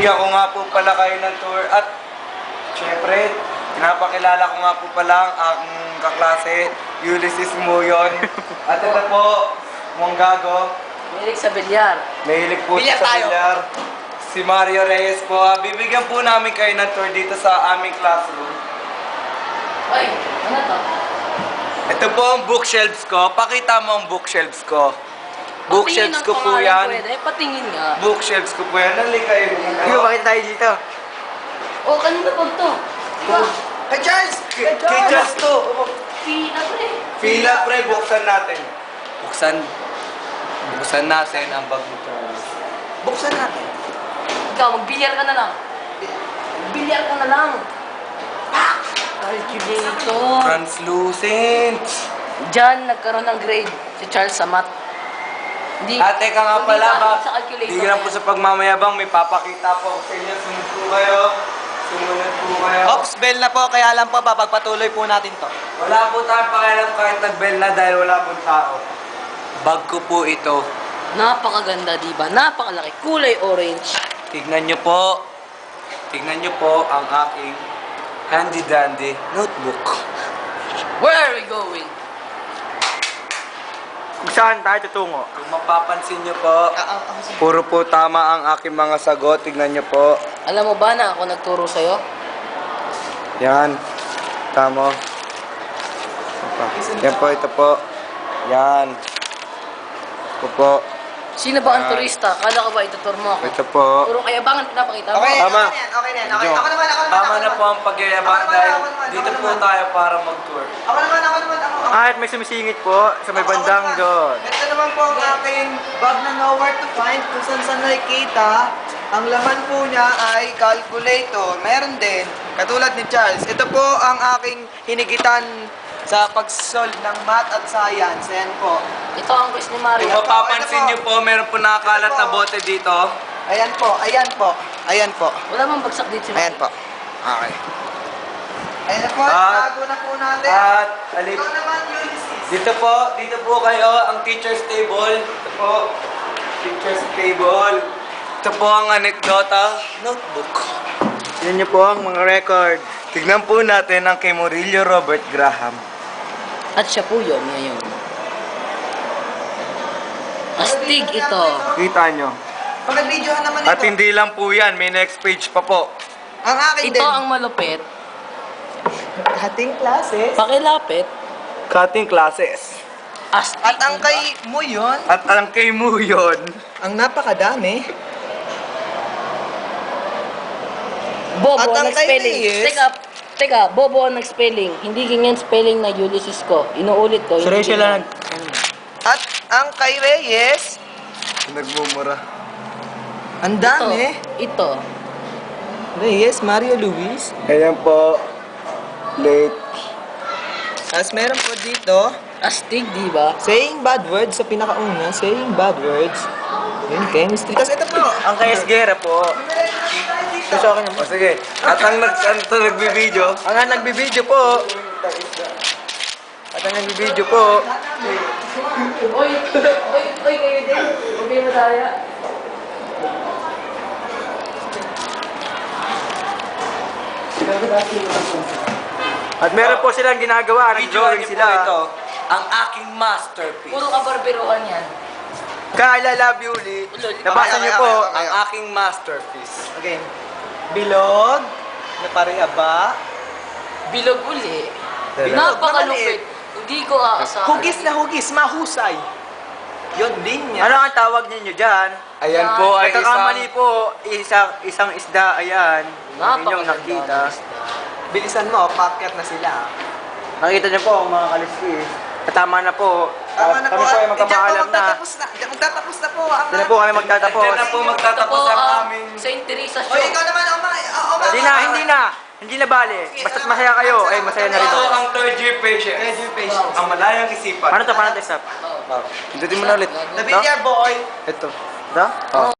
Bibigyan ko nga po pala kayo ng tour at syempre, pinapakilala ko nga po pala ang aking kaklase, Ulysses Muyon. At ito po, Monggago. Mahilig sa bilyar. Mahilig po Bilyar sa tayo. bilyar. Si Mario Reyes po. Bibigyan po namin kayo ng tour dito sa aming classroom. Ay, ano to? Ito po ang bookshelves ko. Pakita mo ang bookshelves ko. Bookshelves ko po yan. Pwede, patingin nga. Bookshelves ko po yan. Nali kayo. Di ba bakit tayo dito? O, kanina pag to? Diba? Hey Charles! Kay Charles to. Pina pre. Pila pre, buksan natin. Buksan natin ang bag ni Charles. Buksan natin. Ikaw, magbilyar ka na lang. Bilyar ka na lang. Calculator. Translucent. Diyan, nagkaroon ng grade si Charles sa math. Hindi. Ate ka nga pala ba? Sa calculator. Hindi lang po sa pagmamayabang, may papakita po ako sa inyo. Sumunod po kayo. Sumunod po kayo. Ops, bell na po, kaya lang po, papagpatuloy po natin to. Wala po tayong pakialam kahit nag-bell na dahil wala pong tao. Bag ko po ito. Napakaganda, di ba? Napakalaki. Kulay orange. Tignan nyo po. Tignan nyo po ang aking handy-dandy notebook. Where are we going? Kung saan tayo tutungo? Kung mapapansin nyo po, puro po tama ang aking mga sagot. Tignan nyo po. Alam mo ba na ako nagturo sa'yo? Yan. Tama. Yan po, ito po. Yan. Ito po. Sino ba ang turista? Kala ko ba itutur mo ako? Ito po. Puro kayabangan pinapakita mo. Tama. Okay na yan. Medyo. Ako naman. Tama na po ang pagyayabang dahil dito po tayo para mag-tour. Ako naman. Kahit may sumisingit po sa may bandang doon. Ito naman po ang aking bag na nowhere to find kung saan nakikita. Ang laman po niya ay calculator. Meron din, katulad ni Charles. Ito po ang aking hinigitan sa pag-solve ng math at science. Ayan po. Ito ang quiz ni Mario. Kung mapapansin nyo po, meron po nakakalat na bote dito. Ayan po. Wala mang bagsak dito si Ayan po. Okay. Ayan na po, At- tago na po natin. At, alip. Ito naman, Ulysses. Dito po kayo, ang teacher's table. Ito po, teacher's table. Ito po ang anekdota notebook. Yan niyo po ang mga record. Tignan po natin ang kay Murillo Robert Graham. At siya po yun ngayon. Astig ito. Kita nyo. Pag nag-videohan naman At ito. hindi lang po yan, may next page pa po. Ang akin Ito din. ang malupit. Dating classes. Pakilapit. Cutting classes. Astig. At ang diba? kay mo yun, At ang kay mo yun, ang napakadami. Bobo At ang ang nag-spelling. kay Reyes- Teka, bobo ang nag-spelling. Hindi ganyan spelling na Ulysses ko. Inuulit ko. hindi Suresya lang. ganyan. At ang kay Reyes, nagmumura. ang dami. Ito. Reyes, Mario Luis. Ayan po, late. Tapos meron po dito, Astig, di ba? saying bad words sa pinakauna. Saying bad words. Yun, chemistry. Tapos ito po. Ang kay Esguera po. Ito sa akin O sige, at ang nagbibideo, Ang nga nagbibideo po. At ang nagbibideo po. Oy, kayo din. Okay mo tayo. At meron po silang ginagawa. videoan Nag-drawing niyo po sila. ito, ang aking masterpiece. Puro kabarbiruan yan. Kyle, I love you, Lee. Ulol. Nabasa niyo po. Ang aking masterpiece. Okay. Bilog. Na pariaba. Bilog uli. Bilog Napakalupit. Hindi ko aasahan. Hugis na hugis. Mahusay. Yun din niya. Ano ang tawag ninyo dyan? Ayan po ay Pagkakamali isang... po, isang isda, ayan. Hindi nyo Napakaganda nakita. ng isda. Bilisan mo, packet na sila. Nakita niyo po, mga kaliskis. Tama na po. Tama na Kami po. po ay Diyan po magkamaalam na. magtatapos na. Diyan magtatapos na po. Ang Hindi na po kami magtatapos. Diyan na po magtatapos Ito po ang ang aming... Saint Teresa O, Show. ikaw naman, Hindi na. Hindi na bali. Basta't masaya kayo, ay masaya na rin Ito ako. ang third year patience. patience. Ang malayang isipan. Paano to? Paano to? Stop. Pindutin mo na ulit. The Villar Boy. Ito. Da? Oh.